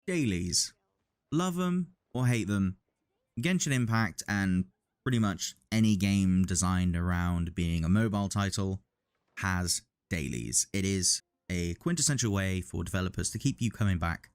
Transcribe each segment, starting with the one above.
Dailies. Love them or hate them, Genshin Impact and pretty much any game designed around being a mobile title has dailies. It is a quintessential way for developers to keep you coming back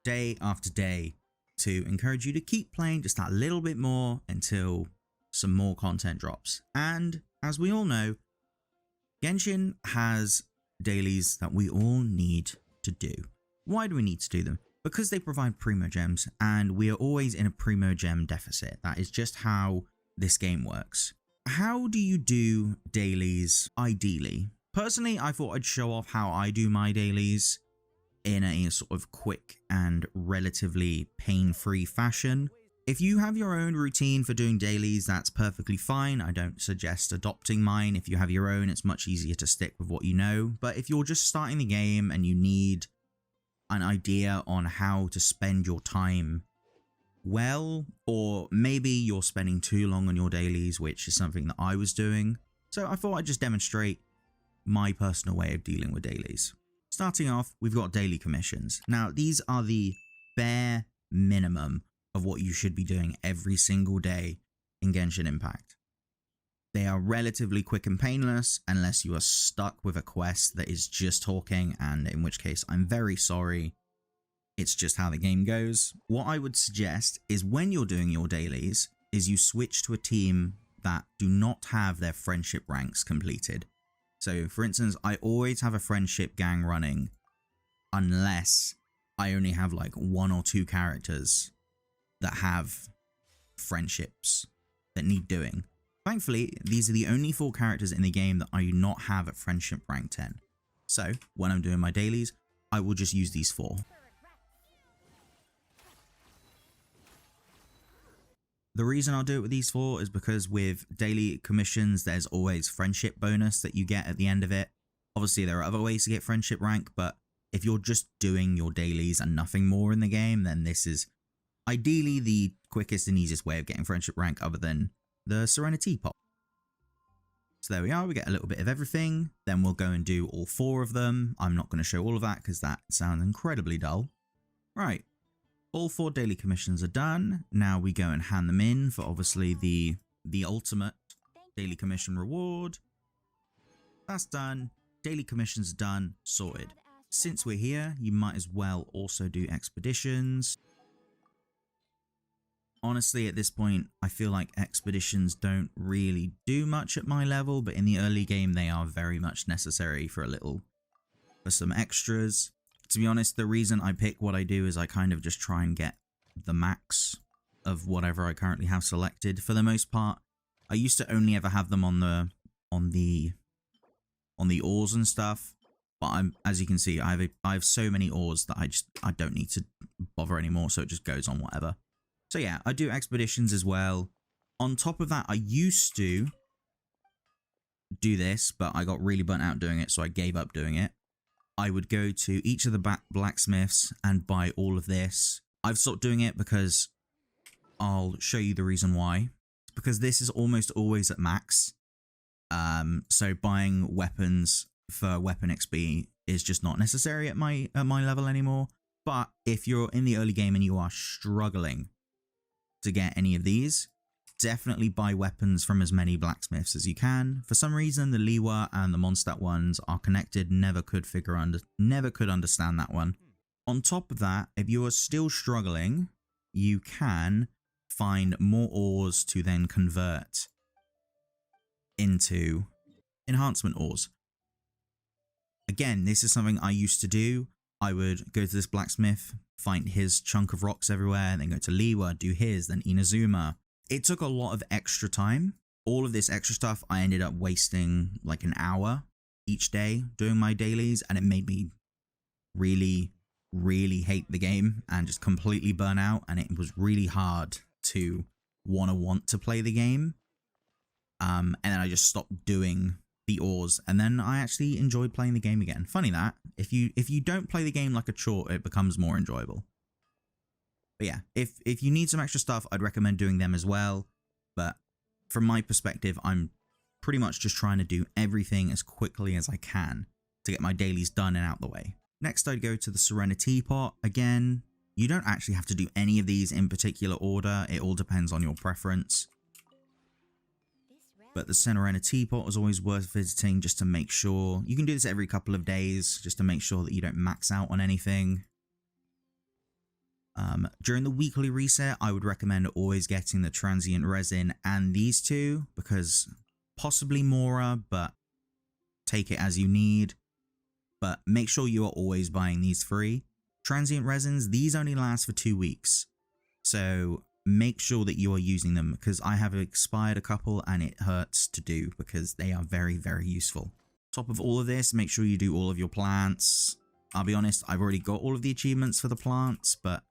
day after day, to encourage you to keep playing just that little bit more until some more content drops. And as we all know, Genshin has dailies that we all need to do. Why do we need to do them? Because they provide primo gems, and we are always in a primo gem deficit. That is just how this game works. How do you do dailies ideally? Personally, I thought I'd show off how I do my dailies in a sort of quick and relatively pain-free fashion. If you have your own routine for doing dailies, that's perfectly fine. I don't suggest adopting mine. If you have your own, it's much easier to stick with what you know. But if you're just starting the game and you need an idea on how to spend your time well, or maybe you're spending too long on your dailies, which is something that I was doing, so I thought I'd just demonstrate my personal way of dealing with dailies. Starting off, we've got daily commissions. Now, these are the bare minimum of what you should be doing every single day in Genshin Impact. They are relatively quick and painless unless you are stuck with a quest that is just talking, and in which case I'm very sorry. It's just how the game goes. What I would suggest is when you're doing your dailies is you switch to a team that do not have their friendship ranks completed. So for instance, I always have a friendship gang running unless I only have like 1 or 2 characters that have friendships that need doing. Thankfully, these are the only 4 characters in the game that I do not have at friendship rank 10. So when I'm doing my dailies, I will just use these 4. The reason I'll do it with these 4 is because with daily commissions, there's always friendship bonus that you get at the end of it. Obviously, there are other ways to get friendship rank, but if you're just doing your dailies and nothing more in the game, then this is ideally the quickest and easiest way of getting friendship rank other than the Serenity Pot. So there we are, we get a little bit of everything. Then we'll go and do all 4 of them. I'm not going to show all of that because that sounds incredibly dull. Right. All 4 daily commissions are done. Now we go and hand them in for obviously the ultimate daily commission reward. That's done. Daily commissions done. Sorted. Since we're here, you might as well also do expeditions. Honestly, at this point, I feel like expeditions don't really do much at my level, but in the early game, they are very much necessary for some extras. To be honest, the reason I pick what I do is I kind of just try and get the max of whatever I currently have selected. For the most part, I used to only ever have them on the ores and stuff, but as you can see, I have so many ores that I don't need to bother anymore, so it just goes on whatever. So yeah, I do expeditions as well. On top of that, I used to do this, but I got really burnt out doing it, so I gave up doing it. I would go to each of the blacksmiths and buy all of this. I've stopped doing it because I'll show you the reason why. It's because this is almost always at max. So buying weapons for weapon XP is just not necessary at my level anymore. But if you're in the early game and you are struggling to get any of these, definitely buy weapons from as many blacksmiths as you can. For some reason, the Liwa and the Mondstadt ones are connected. Never could understand that one. On top of that, if you are still struggling, you can find more ores to then convert into enhancement ores. Again, this is something I used to do. I would go to this blacksmith, find his chunk of rocks everywhere, and then go to Liwa, do his, then Inazuma. It took a lot of extra time. All of this extra stuff, I ended up wasting like an hour each day doing my dailies, and it made me really, really hate the game and just completely burn out, and it was really hard to want to play the game. And then I just stopped doing the ores, and then I actually enjoyed playing the game again. Funny that, if you don't play the game like a chore, it becomes more enjoyable. But yeah, if you need some extra stuff, I'd recommend doing them as well. But from my perspective, I'm pretty much just trying to do everything as quickly as I can to get my dailies done and out the way. Next, I'd go to the Serenity Pot. Again, You don't actually have to do any of these in particular order. It all depends on your preference. But the Serena Teapot is always worth visiting just to make sure. You can do this every couple of days just to make sure that you don't max out on anything. During the weekly reset, I would recommend always getting the Transient Resin and these two, because possibly Mora, but take it as you need. But make sure you are always buying these free. Transient Resins, these only last for 2 weeks. So make sure that you are using them, because I have expired a couple and it hurts to do because they are very, very useful. Top of all of this, make sure you do all of your plants. I'll be honest, I've already got all of the achievements for the plants, but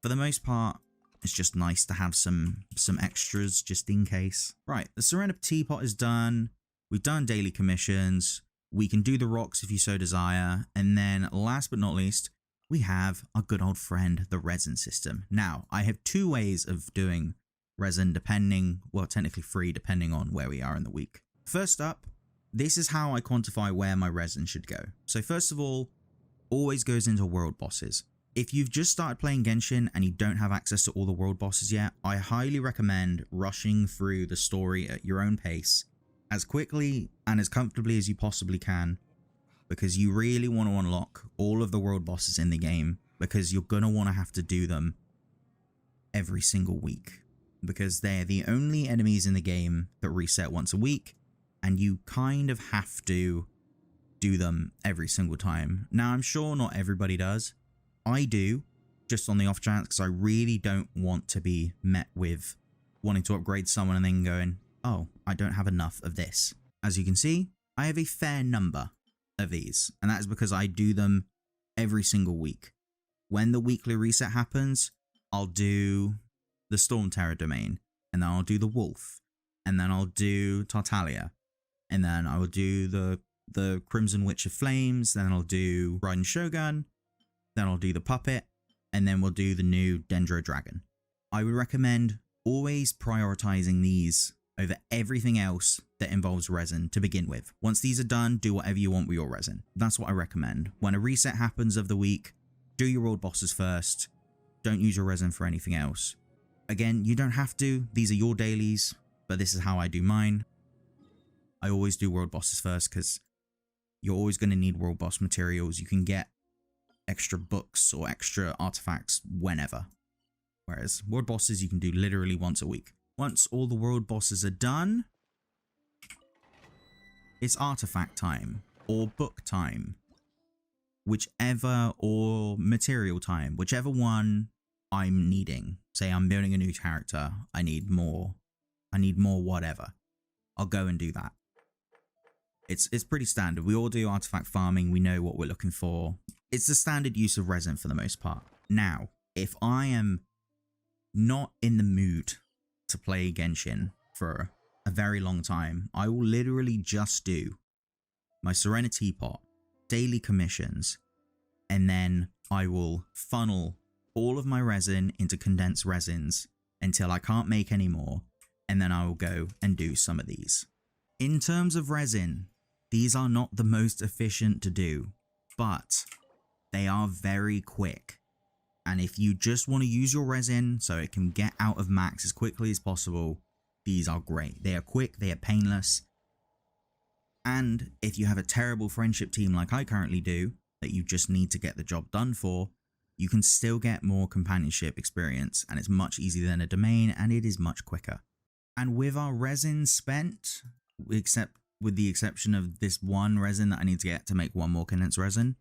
for the most part, it's just nice to have some extras just in case. Right, the Serena Teapot is done. We've done daily commissions. We can do the rocks if you so desire. And then last but not least, we have our good old friend, the resin system. Now, I have 2 ways of doing resin depending, well, technically 3 depending on where we are in the week. First up, this is how I quantify where my resin should go. So first of all, always goes into world bosses. If you've just started playing Genshin and you don't have access to all the world bosses yet, I highly recommend rushing through the story at your own pace as quickly and as comfortably as you possibly can, because you really want to unlock all of the world bosses in the game, because you're going to want to have to do them every single week, because they're the only enemies in the game that reset once a week, and you kind of have to do them every single time. Now, I'm sure not everybody does. I do, just on the off chance, because I really don't want to be met with wanting to upgrade someone and then going, oh, I don't have enough of this. As you can see, I have a fair number of these, and that is because I do them every single week. When the weekly reset happens, I'll do the Storm Terror domain, and then I'll do the Wolf, and then I'll do Tartaglia, and then I will do the Crimson Witch of Flames, then I'll do Raiden Shogun, then I'll do the Puppet, and then we'll do the new Dendro Dragon. I would recommend always prioritizing these over everything else that involves resin to begin with. Once these are done, do whatever you want with your resin. That's what I recommend. When a reset happens of the week, do your world bosses first. Don't use your resin for anything else. Again, you don't have to. These are your dailies, but this is how I do mine. I always do world bosses first, because you're always going to need world boss materials. You can get extra books or extra artifacts whenever, whereas world bosses you can do literally once a week. Once all the world bosses are done, it's artifact time or book time, whichever, or material time, whichever one I'm needing. Say I'm building a new character, I need more whatever, I'll go and do that. It's pretty standard. We all do artifact farming. We know what we're looking for. It's the standard use of resin for the most part. Now, if I am not in the mood to play Genshin for a very long time, I will literally just do my Serena Teapot, daily commissions, and then I will funnel all of my resin into condensed resins until I can't make any more, and then I will go and do some of these. In terms of resin, these are not the most efficient to do, but they are very quick. And if you just want to use your resin so it can get out of max as quickly as possible, these are great. They are quick, they are painless. And if you have a terrible friendship team like I currently do, that you just need to get the job done for, you can still get more companionship experience, and it's much easier than a domain, and it is much quicker. And with our resin spent, with the exception of this one resin that I need to get to make one more condensed resin,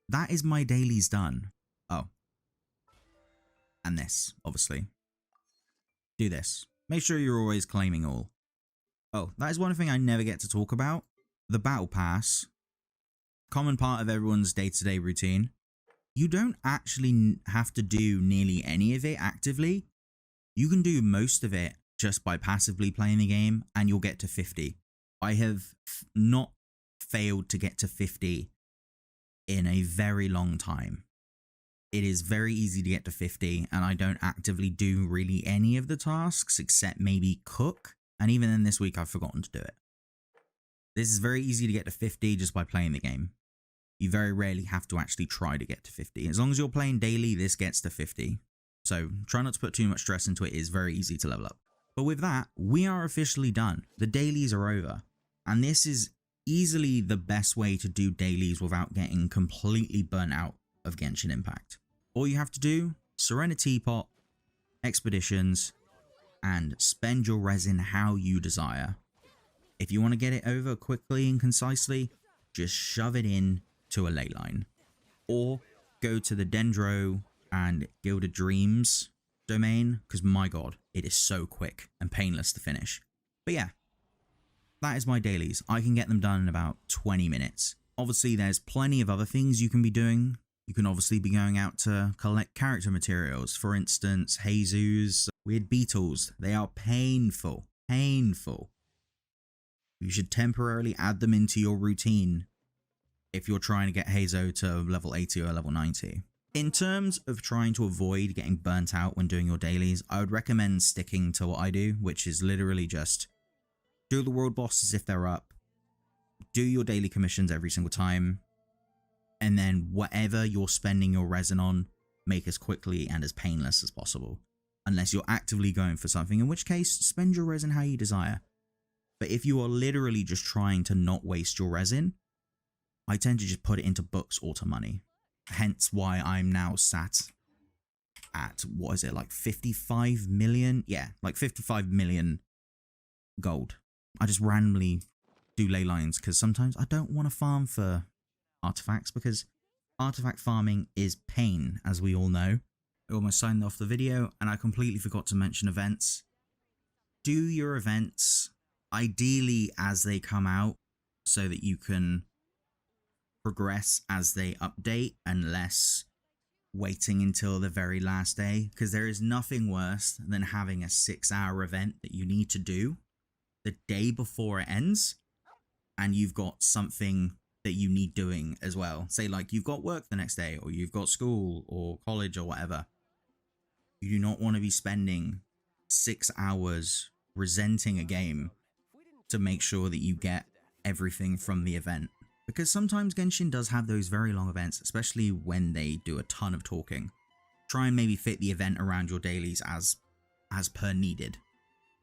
that is my dailies done. Oh. And this, obviously. Do this. Make sure you're always claiming all. Oh, that is one thing I never get to talk about. The Battle Pass. Common part of everyone's day-to-day routine. You don't actually have to do nearly any of it actively. You can do most of it just by passively playing the game, and you'll get to 50. I have not failed to get to 50 in a very long time. It is very easy to get to 50, and I don't actively do really any of the tasks except maybe cook, and even then this week I've forgotten to do it. This is very easy to get to 50 just by playing the game. You very rarely have to actually try to get to 50. As long as you're playing daily, this gets to 50. So try not to put too much stress into it. It's very easy to level up. But with that, we are officially done. The dailies are over. And this is easily the best way to do dailies without getting completely burnt out of Genshin Impact. All you have to do, Serenity Pot, expeditions, and spend your resin how you desire. If you want to get it over quickly and concisely, just shove it in to a ley line. Or go to the Dendro and Gilded Dreams domain, because my god, it is so quick and painless to finish. But yeah, that is my dailies. I can get them done in about 20 minutes. Obviously, there's plenty of other things you can be doing. You can obviously be going out to collect character materials. For instance, Jesus, weird beetles. They are painful. Painful. You should temporarily add them into your routine if you're trying to get Hazo to level 80 or level 90. In terms of trying to avoid getting burnt out when doing your dailies, I would recommend sticking to what I do, which is literally just do the world bosses if they're up, do your daily commissions every single time, and then whatever you're spending your resin on, make as quickly and as painless as possible. Unless you're actively going for something, in which case, spend your resin how you desire. But if you are literally just trying to not waste your resin, I tend to just put it into books or to money. Hence why I'm now sat at, what is it, like 55 million? Yeah, like 55 million gold. I just randomly do ley lines because sometimes I don't want to farm for artifacts because artifact farming is pain, as we all know. I almost signed off the video and I completely forgot to mention events. Do your events ideally as they come out so that you can progress as they update and less waiting until the very last day, because there is nothing worse than having a 6-hour event that you need to do the day before it ends and you've got something that you need doing as well. Say like you've got work the next day or you've got school or college or whatever. You do not want to be spending 6 hours resenting a game to make sure that you get everything from the event. Because sometimes Genshin does have those very long events, especially when they do a ton of talking. Try and maybe fit the event around your dailies as per needed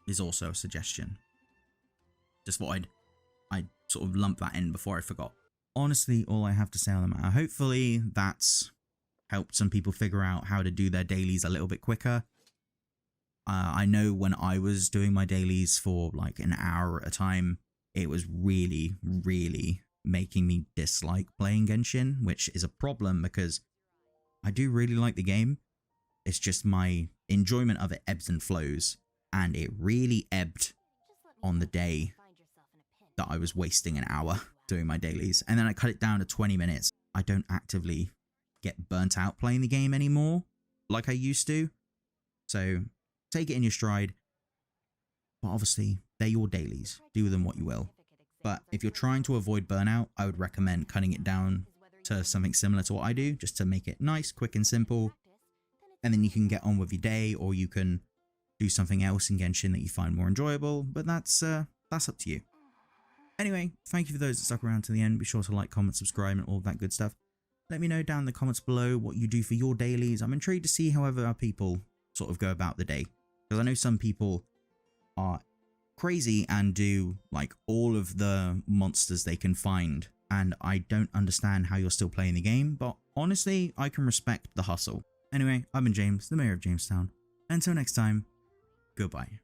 is also a suggestion. Just thought I'd sort of lump that in before I forgot. Honestly, all I have to say on the matter. Hopefully that's helped some people figure out how to do their dailies a little bit quicker. I know when I was doing my dailies for like an hour at a time, it was really, really making me dislike playing Genshin, which is a problem because I do really like the game. It's just my enjoyment of it ebbs and flows, and it really ebbed on the day that I was wasting an hour doing my dailies, and then I cut it down to 20 minutes. I don't actively get burnt out playing the game anymore like I used to, so take it in your stride. But obviously, they're your dailies. Do with them what you will. But if you're trying to avoid burnout, I would recommend cutting it down to something similar to what I do, just to make it nice, quick and simple. And then you can get on with your day, or you can do something else in Genshin that you find more enjoyable, but that's up to you. Anyway, thank you for those that stuck around to the end. Be sure to like, comment, subscribe, and all that good stuff. Let me know down in the comments below what you do for your dailies. I'm intrigued to see how other people sort of go about the day, because I know some people are crazy and do like all of the monsters they can find, and I don't understand how you're still playing the game, but honestly I can respect the hustle. Anyway, I've been James, the mayor of Jamestown. Until next time, goodbye.